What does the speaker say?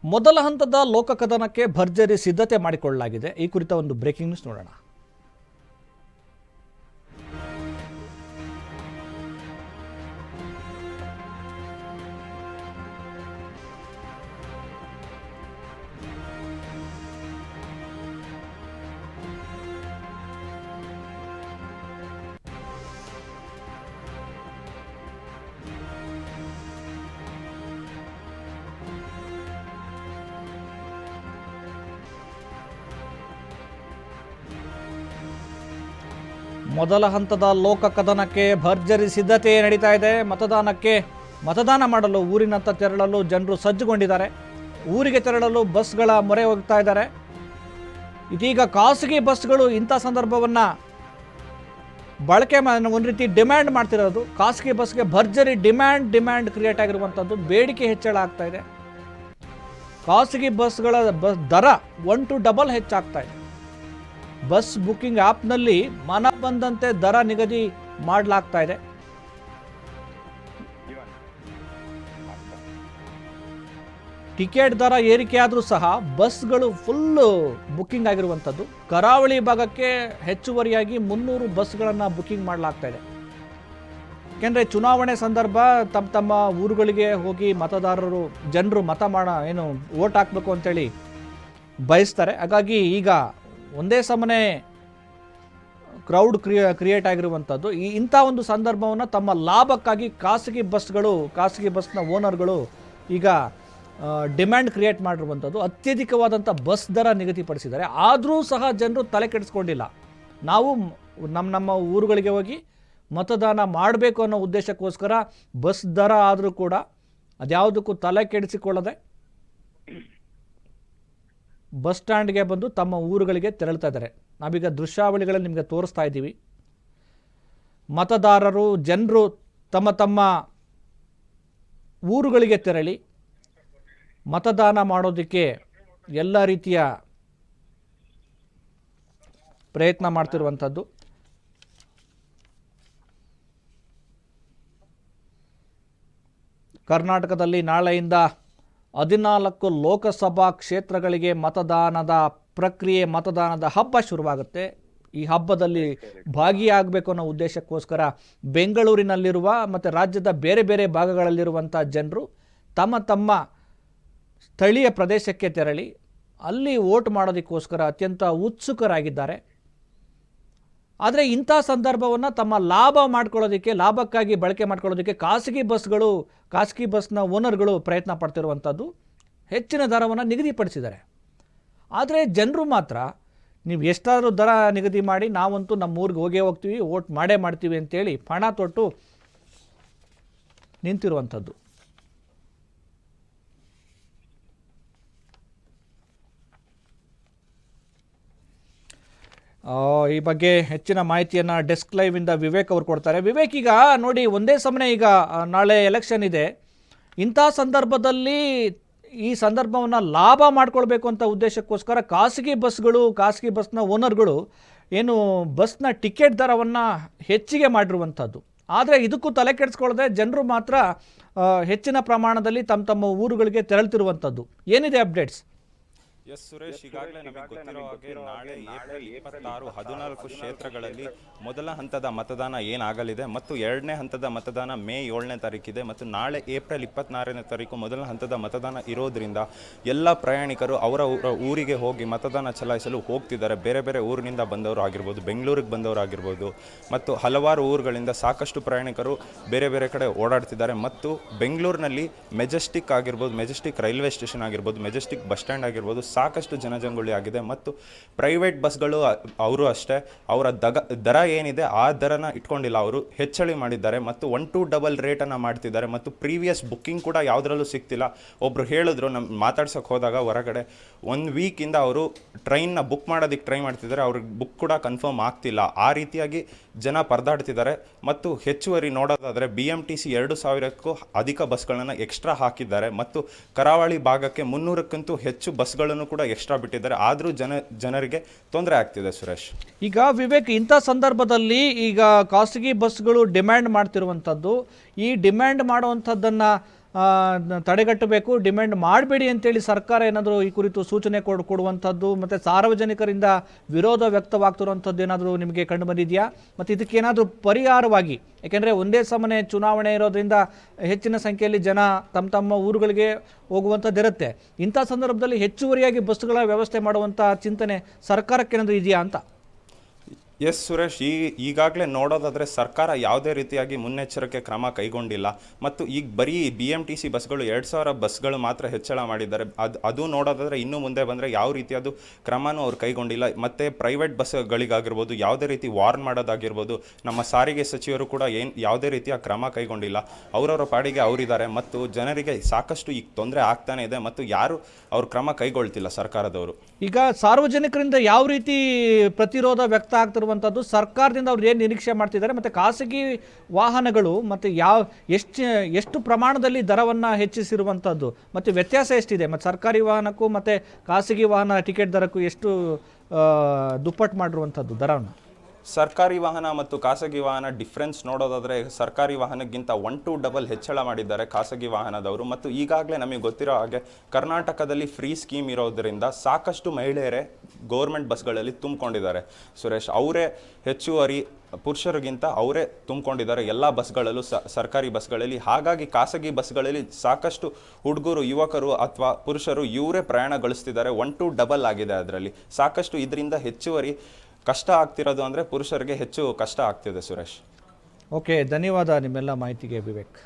ಮೊದಲ ಹಂತದ ಲೋಕಕದನಕ್ಕೆ ಭರ್ಜರಿ ಸಿದ್ಧತೆ ಮಾಡಿಕೊಳ್ಳಲಾಗಿದೆ. ಈ ಕುರಿತ ಒಂದು ಬ್ರೇಕಿಂಗ್ ನ್ಯೂಸ್ ನೋಡೋಣ. ಮೊದಲ ಹಂತದ ಲೋಕಕದನಕ್ಕೆ ಭರ್ಜರಿ ಸಿದ್ಧತೆ ನಡೀತಾ ಇದೆ. ಮತದಾನ ಮಾಡಲು ಊರಿನತ್ತ ತೆರಳಲು ಜನರು ಸಜ್ಜುಗೊಂಡಿದ್ದಾರೆ. ಊರಿಗೆ ತೆರಳಲು ಬಸ್ಗಳ ಮೊರೆ ಹೋಗ್ತಾ ಇದ್ದಾರೆ. ಇದೀಗ ಖಾಸಗಿ ಬಸ್ಗಳು ಇಂಥ ಸಂದರ್ಭವನ್ನು ಬಳಕೆ ಒಂದು ರೀತಿ ಡಿಮ್ಯಾಂಡ್ ಮಾಡ್ತಿರೋದು. ಖಾಸಗಿ ಬಸ್ಗೆ ಭರ್ಜರಿ ಡಿಮ್ಯಾಂಡ್ ಕ್ರಿಯೇಟ್ ಆಗಿರುವಂಥದ್ದು, ಬೇಡಿಕೆ ಹೆಚ್ಚಳ ಆಗ್ತಾ ಇದೆ. ಖಾಸಗಿ ಬಸ್ಗಳ ದರ 1 to 2 ಹೆಚ್ಚಾಗ್ತಾ ಇದೆ. ಬಸ್ ಬುಕ್ಕಿಂಗ್ ಆ್ಯಪ್ನಲ್ಲಿ ಮನ ಬಂದಂತೆ ದರ ನಿಗದಿ ಮಾಡಲಾಗ್ತಾ ಇದೆ. ಟಿಕೆಟ್ ದರ ಏರಿಕೆಯಾದರೂ ಸಹ ಬಸ್ಗಳು ಫುಲ್ಲು ಬುಕ್ಕಿಂಗ್ ಆಗಿರುವಂಥದ್ದು. ಕರಾವಳಿ ಭಾಗಕ್ಕೆ ಹೆಚ್ಚುವರಿಯಾಗಿ 300 ಬಸ್ಗಳನ್ನು ಬುಕ್ಕಿಂಗ್ ಮಾಡಲಾಗ್ತಾ ಇದೆ. ಯಾಕೆಂದರೆ ಚುನಾವಣೆ ಸಂದರ್ಭ ತಮ್ಮ ಊರುಗಳಿಗೆ ಹೋಗಿ ಜನರು ವೋಟ್ ಹಾಕಬೇಕು ಅಂತೇಳಿ ಬಯಸ್ತಾರೆ. ಹಾಗಾಗಿ ಈಗ ಒಂದೇ ಸಮನೆ ಕ್ರೌಡ್ ಕ್ರಿಯೇಟ್ ಆಗಿರುವಂಥದ್ದು. ಇಂಥ ಒಂದು ಸಂದರ್ಭವನ್ನು ತಮ್ಮ ಲಾಭಕ್ಕಾಗಿ ಖಾಸಗಿ ಬಸ್ನ ಓನರ್ಗಳು ಈಗ ಡಿಮ್ಯಾಂಡ್ ಕ್ರಿಯೇಟ್ ಮಾಡಿರುವಂಥದ್ದು. ಅತ್ಯಧಿಕವಾದಂಥ ಬಸ್ ದರ ನಿಗದಿಪಡಿಸಿದ್ದಾರೆ. ಆದರೂ ಸಹ ಜನರು ತಲೆ ಕೆಡಿಸ್ಕೊಂಡಿಲ್ಲ. ನಾವು ನಮ್ಮ ಊರುಗಳಿಗೆ ಹೋಗಿ ಮತದಾನ ಮಾಡಬೇಕು ಅನ್ನೋ ಉದ್ದೇಶಕ್ಕೋಸ್ಕರ ಬಸ್ ದರ ಆದರೂ ಕೂಡ ಅದ್ಯಾವುದಕ್ಕೂ ತಲೆ ಕೆಡಿಸಿಕೊಳ್ಳದೆ ಬಸ್ ಸ್ಟ್ಯಾಂಡ್ಗೆ ಬಂದು ತಮ್ಮ ಊರುಗಳಿಗೆ ತೆರಳ್ತಾ ಇದ್ದಾರೆ. ನಾವೀಗ ದೃಶ್ಯಾವಳಿಗಳಲ್ಲಿ ನಿಮಗೆ ತೋರಿಸ್ತಾ ಇದ್ದೀವಿ. ಜನರು ತಮ್ಮ ಊರುಗಳಿಗೆ ತೆರಳಿ ಮತದಾನ ಮಾಡೋದಕ್ಕೆ ಎಲ್ಲ ರೀತಿಯ ಪ್ರಯತ್ನ ಮಾಡ್ತಿರುವಂಥದ್ದು. ಕರ್ನಾಟಕದಲ್ಲಿ ನಾಳೆಯಿಂದ 14 ಲೋಕಸಭಾ ಕ್ಷೇತ್ರಗಳಿಗೆ ಮತದಾನದ ಹಬ್ಬ ಶುರುವಾಗುತ್ತೆ. ಈ ಹಬ್ಬದಲ್ಲಿ ಭಾಗಿಯಾಗಬೇಕು ಅನ್ನೋ ಉದ್ದೇಶಕ್ಕೋಸ್ಕರ ಬೆಂಗಳೂರಿನಲ್ಲಿರುವ ಮತ್ತು ರಾಜ್ಯದ ಬೇರೆ ಬೇರೆ ಭಾಗಗಳಲ್ಲಿರುವಂಥ ಜನರು ತಮ್ಮ ಸ್ಥಳೀಯ ಪ್ರದೇಶಕ್ಕೆ ತೆರಳಿ ಅಲ್ಲಿ ವೋಟ್ ಮಾಡೋದಕ್ಕೋಸ್ಕರ ಅತ್ಯಂತ ಉತ್ಸುಕರಾಗಿದ್ದಾರೆ. ಆದರೆ ಇಂಥ ಸಂದರ್ಭವನ್ನು ತಮ್ಮ ಲಾಭಕ್ಕಾಗಿ ಬಳಕೆ ಮಾಡ್ಕೊಳ್ಳೋದಕ್ಕೆ ಖಾಸಗಿ ಬಸ್ನ ಓನರ್ಗಳು ಪ್ರಯತ್ನ ಪಡ್ತಿರುವಂಥದ್ದು. ಹೆಚ್ಚಿನ ದರವನ್ನು ನಿಗದಿಪಡಿಸಿದ್ದಾರೆ. ಆದರೆ ಜನರು ಮಾತ್ರ ನೀವು ಎಷ್ಟಾದರೂ ದರ ನಿಗದಿ ಮಾಡಿ, ನಾವಂತೂ ನಮ್ಮ ಊರಿಗೆ ಹೋಗ್ತೀವಿ, ವೋಟ್ ಮಾಡ್ತೀವಿ ಅಂತೇಳಿ ಪಣ ತೊಟ್ಟು ನಿಂತಿರುವಂಥದ್ದು. ಈ ಬಗ್ಗೆ ಹೆಚ್ಚಿನ ಮಾಹಿತಿಯನ್ನು ಡೆಸ್ಕ್ ಲೈವಿಂದ ವಿವೇಕ್ ಅವರು ಕೊಡ್ತಾರೆ. ವಿವೇಕ್, ಈಗ ನೋಡಿ, ಒಂದೇ ಸಮನೆ ಈಗ ನಾಳೆ ಎಲೆಕ್ಷನ್ ಇದೆ. ಇಂಥ ಸಂದರ್ಭದಲ್ಲಿ ಈ ಸಂದರ್ಭವನ್ನು ಲಾಭ ಮಾಡ್ಕೊಳ್ಬೇಕು ಅಂತ ಉದ್ದೇಶಕ್ಕೋಸ್ಕರ ಖಾಸಗಿ ಬಸ್ನ ಓನರ್ಗಳು ಬಸ್ನ ಟಿಕೆಟ್ ದರವನ್ನು ಹೆಚ್ಚಿಗೆ ಮಾಡಿರುವಂಥದ್ದು. ಆದರೆ ಇದಕ್ಕೂ ತಲೆ ಕೆಡಿಸ್ಕೊಳ್ಳದೆ ಜನರು ಮಾತ್ರ ಹೆಚ್ಚಿನ ಪ್ರಮಾಣದಲ್ಲಿ ತಮ್ಮ ಊರುಗಳಿಗೆ ತೆರಳುತ್ತಿರುವಂಥದ್ದು. ಏನಿದೆ ಅಪ್ಡೇಟ್ಸ್? ಎಸ್ ಸುರೇಶ್, ಈಗಾಗಲೇ ನಮಗೆ ಗೊತ್ತಿರೋ ಹಾಗೆ ನಾಳೆ ಏಪ್ರಿಲ್ 26 14 ಕ್ಷೇತ್ರಗಳಲ್ಲಿ ಮೊದಲ ಹಂತದ ಮತದಾನ ಏನಾಗಲಿದೆ ಮತ್ತು ಎರಡನೇ ಹಂತದ ಮತದಾನ ಮೇ 7ನೇ ತಾರೀಕಿದೆ ಮತ್ತು ನಾಳೆ ಏಪ್ರಿಲ್ 24ನೇ ತಾರೀಕು ಮೊದಲ ಹಂತದ ಮತದಾನ ಇರೋದ್ರಿಂದ ಎಲ್ಲ ಪ್ರಯಾಣಿಕರು ಅವರ ಊರಿಗೆ ಹೋಗಿ ಮತದಾನ ಚಲಾಯಿಸಲು ಹೋಗ್ತಿದ್ದಾರೆ. ಬೇರೆ ಬೇರೆ ಊರಿನಿಂದ ಬಂದವರು ಆಗಿರ್ಬೋದು, ಬೆಂಗಳೂರಿಗೆ ಬಂದವರು ಆಗಿರ್ಬೋದು ಮತ್ತು ಹಲವಾರು ಊರುಗಳಿಂದ ಸಾಕಷ್ಟು ಪ್ರಯಾಣಿಕರು ಬೇರೆ ಬೇರೆ ಕಡೆ ಓಡಾಡ್ತಿದ್ದಾರೆ. ಮತ್ತು ಬೆಂಗಳೂರಿನಲ್ಲಿ ಮೆಜೆಸ್ಟಿಕ್ ರೈಲ್ವೆ ಸ್ಟೇಷನ್ ಆಗಿರ್ಬೋದು, ಮೆಜೆಸ್ಟಿಕ್ ಬಸ್ ಸ್ಟ್ಯಾಂಡ್ ಆಗಿರ್ಬೋದು, ಸಾಕಷ್ಟು ಜನಜಂಗುಳಿ ಆಗಿದೆ. ಮತ್ತು ಪ್ರೈವೇಟ್ ಬಸ್ಗಳು ಅವರು ಅಷ್ಟೇ ಅವರ ದರ ಏನಿದೆ ಆ ದರನ ಇಟ್ಕೊಂಡಿಲ್ಲ, ಅವರು ಹೆಚ್ಚಳ ಮಾಡಿದ್ದಾರೆ ಮತ್ತು 1 to 2 ರೇಟನ್ನು ಮಾಡ್ತಿದ್ದಾರೆ. ಮತ್ತು ಪ್ರೀವಿಯಸ್ ಬುಕ್ಕಿಂಗ್ ಕೂಡ ಯಾವುದರಲ್ಲೂ ಸಿಗ್ತಿಲ್ಲ. ಒಬ್ರು ಹೇಳಿದ್ರು, ಮಾತಾಡ್ಸೋಕೆ ಹೋದಾಗ ಹೊರಗಡೆ 1 ವೀಕಿಂದ ಅವರು ಟ್ರೈನ್ನ ಬುಕ್ ಮಾಡೋದಕ್ಕೆ ಟ್ರೈ ಮಾಡ್ತಿದ್ದಾರೆ, ಅವ್ರಿಗೆ ಬುಕ್ ಕೂಡ ಕನ್ಫರ್ಮ್ ಆಗ್ತಿಲ್ಲ. ಆ ರೀತಿಯಾಗಿ ಜನ ಪರದಾಡ್ತಿದ್ದಾರೆ. ಮತ್ತು ಹೆಚ್ಚುವರಿ ನೋಡೋದಾದರೆ BMTC 2000ಕ್ಕೂ ಅಧಿಕ ಬಸ್ಗಳನ್ನು ಎಕ್ಸ್ಟ್ರಾ ಹಾಕಿದ್ದಾರೆ ಮತ್ತು ಕರಾವಳಿ ಭಾಗಕ್ಕೆ 300ಕ್ಕಿಂತೂ ಹೆಚ್ಚು ಬಸ್ಗಳನ್ನು ಕೂಡ ಎಕ್ಸ್ಟ್ರಾ ಬಿಟ್ಟಿದ್ದಾರೆ. ಆದರೂ ಜನರಿಗೆ ತೊಂದರೆ ಆಗ್ತಿದೆ ಸುರೇಶ್. ಈಗ ವಿವೇಕ್, ಇಂಥ ಸಂದರ್ಭದಲ್ಲಿ ಈಗ ಖಾಸಗಿ ಬಸ್ಗಳು ಡಿಮ್ಯಾಂಡ್ ಮಾಡ್ತಿರುವಂಥದ್ದು, ಈ ಡಿಮ್ಯಾಂಡ್ ಮಾಡುವಂಥದ್ದನ್ನು ತಡೆಗಟ್ಟಬೇಕು, ಡಿಮ್ಯಾಂಡ್ ಮಾಡಬೇಡಿ ಅಂತೇಳಿ ಸರ್ಕಾರ ಏನಾದರೂ ಈ ಕುರಿತು ಸೂಚನೆ ಕೊಡುವಂಥದ್ದು ಮತ್ತು ಸಾರ್ವಜನಿಕರಿಂದ ವಿರೋಧ ವ್ಯಕ್ತವಾಗ್ತಿರುವಂಥದ್ದು ಏನಾದರೂ ನಿಮಗೆ ಕಂಡು ಬಂದಿದೆಯಾ? ಮತ್ತು ಇದಕ್ಕೇನಾದರೂ ಪರಿಹಾರವಾಗಿ, ಯಾಕೆಂದರೆ ಒಂದೇ ಸಮನೆ ಚುನಾವಣೆ ಇರೋದ್ರಿಂದ ಹೆಚ್ಚಿನ ಸಂಖ್ಯೆಯಲ್ಲಿ ಜನ ತಮ್ಮ ಊರುಗಳಿಗೆ ಹೋಗುವಂಥದ್ದು ಇರುತ್ತೆ. ಇಂಥ ಸಂದರ್ಭದಲ್ಲಿ ಹೆಚ್ಚುವರಿಯಾಗಿ ಬಸ್ಗಳ ವ್ಯವಸ್ಥೆ ಮಾಡುವಂಥ ಚಿಂತನೆ ಸರ್ಕಾರಕ್ಕೆ ಏನಾದರೂ ಇದೆಯಾ ಅಂತ? ಎಸ್ ಸುರೇಶ್, ಈಗಾಗಲೇ ನೋಡೋದಾದರೆ ಸರ್ಕಾರ ಯಾವುದೇ ರೀತಿಯಾಗಿ ಮುನ್ನೆಚ್ಚರಿಕೆ ಕ್ರಮ ಕೈಗೊಂಡಿಲ್ಲ. ಮತ್ತು ಈಗ ಬರೀ BMTC ಬಸ್ಗಳು 2000 ಬಸ್ಗಳು ಮಾತ್ರ ಹೆಚ್ಚಳ ಮಾಡಿದ್ದಾರೆ. ಅದು ನೋಡೋದಾದರೆ ಇನ್ನು ಮುಂದೆ ಬಂದರೆ ಯಾವ ರೀತಿಯಾದ ಕ್ರಮನೂ ಅವ್ರು ಕೈಗೊಂಡಿಲ್ಲ. ಮತ್ತು ಪ್ರೈವೇಟ್ ಬಸ್ಗಳಿಗಾಗಿರ್ಬೋದು ಯಾವುದೇ ರೀತಿ ವಾರ್ನ್ ಮಾಡೋದಾಗಿರ್ಬೋದು, ನಮ್ಮ ಸಾರಿಗೆ ಸಚಿವರು ಕೂಡ ಯಾವುದೇ ರೀತಿಯ ಕ್ರಮ ಕೈಗೊಂಡಿಲ್ಲ. ಅವರವರ ಪಾಡಿಗೆ ಅವರಿದ್ದಾರೆ ಮತ್ತು ಜನರಿಗೆ ಸಾಕಷ್ಟು ಈಗ ತೊಂದರೆ ಆಗ್ತಾನೆ ಇದೆ ಮತ್ತು ಯಾರು ಅವ್ರ ಕ್ರಮ ಕೈಗೊಳ್ತಿಲ್ಲ ಸರ್ಕಾರದವರು. ಈಗ ಸಾರ್ವಜನಿಕರಿಂದ ಯಾವ ರೀತಿ ಪ್ರತಿರೋಧ ವ್ಯಕ್ತ ಆಗ್ತಿರುವಂಥದ್ದು, ಸರ್ಕಾರದಿಂದ ಅವ್ರು ಏನು ನಿರೀಕ್ಷೆ ಮಾಡ್ತಿದ್ದಾರೆ, ಮತ್ತು ಖಾಸಗಿ ವಾಹನಗಳು ಮತ್ತು ಎಷ್ಟು ಪ್ರಮಾಣದಲ್ಲಿ ದರವನ್ನು ಹೆಚ್ಚಿಸಿರುವಂಥದ್ದು ಮತ್ತು ವ್ಯತ್ಯಾಸ ಎಷ್ಟಿದೆ, ಮತ್ತು ಸರ್ಕಾರಿ ವಾಹನಕ್ಕೂ ಮತ್ತು ಖಾಸಗಿ ವಾಹನ ಟಿಕೆಟ್ ದರಕ್ಕೂ ಎಷ್ಟು ದುಪ್ಪಟ್ಟು ಮಾಡಿರುವಂಥದ್ದು ದರವನ್ನು? ಸರ್ಕಾರಿ ವಾಹನ ಮತ್ತು ಖಾಸಗಿ ವಾಹನ ಡಿಫ್ರೆನ್ಸ್ ನೋಡೋದಾದರೆ ಸರ್ಕಾರಿ ವಾಹನಕ್ಕಿಂತ 1 to 2 ಹೆಚ್ಚಳ ಮಾಡಿದ್ದಾರೆ ಖಾಸಗಿ ವಾಹನದವರು. ಮತ್ತು ಈಗಾಗಲೇ ನಮಗೆ ಗೊತ್ತಿರೋ ಹಾಗೆ ಕರ್ನಾಟಕದಲ್ಲಿ ಫ್ರೀ ಸ್ಕೀಮ್ ಇರೋದರಿಂದ ಸಾಕಷ್ಟು ಮಹಿಳೆಯರೇ ಗೌರ್ಮೆಂಟ್ ಬಸ್ಗಳಲ್ಲಿ ತುಂಬಿಕೊಂಡಿದ್ದಾರೆ ಸುರೇಶ್. ಅವರೇ ಹೆಚ್ಚುವರಿ ಪುರುಷರಿಗಿಂತ ಅವರೇ ತುಂಬಿಕೊಂಡಿದ್ದಾರೆ ಎಲ್ಲ ಬಸ್ಗಳಲ್ಲೂ, ಸರ್ಕಾರಿ ಬಸ್ಗಳಲ್ಲಿ. ಹಾಗಾಗಿ ಖಾಸಗಿ ಬಸ್ಗಳಲ್ಲಿ ಸಾಕಷ್ಟು ಹುಡುಗರು, ಯುವಕರು ಅಥವಾ ಪುರುಷರು ಇವರೇ ಪ್ರಯಾಣ ಗಳಿಸ್ತಿದ್ದಾರೆ. 1 to 2 ಆಗಿದೆ ಅದರಲ್ಲಿ. ಸಾಕಷ್ಟು ಇದರಿಂದ ಹೆಚ್ಚುವರಿ ಕಷ್ಟ ಆಗ್ತಿರೋದು ಅಂದರೆ ಪುರುಷರಿಗೆ ಹೆಚ್ಚು ಕಷ್ಟ ಆಗ್ತಿದೆ ಸುರೇಶ್. ಓಕೆ, ಧನ್ಯವಾದ ನಿಮ್ಮೆಲ್ಲ ಮಾಹಿತಿಗೆ ವಿವೇಕ್.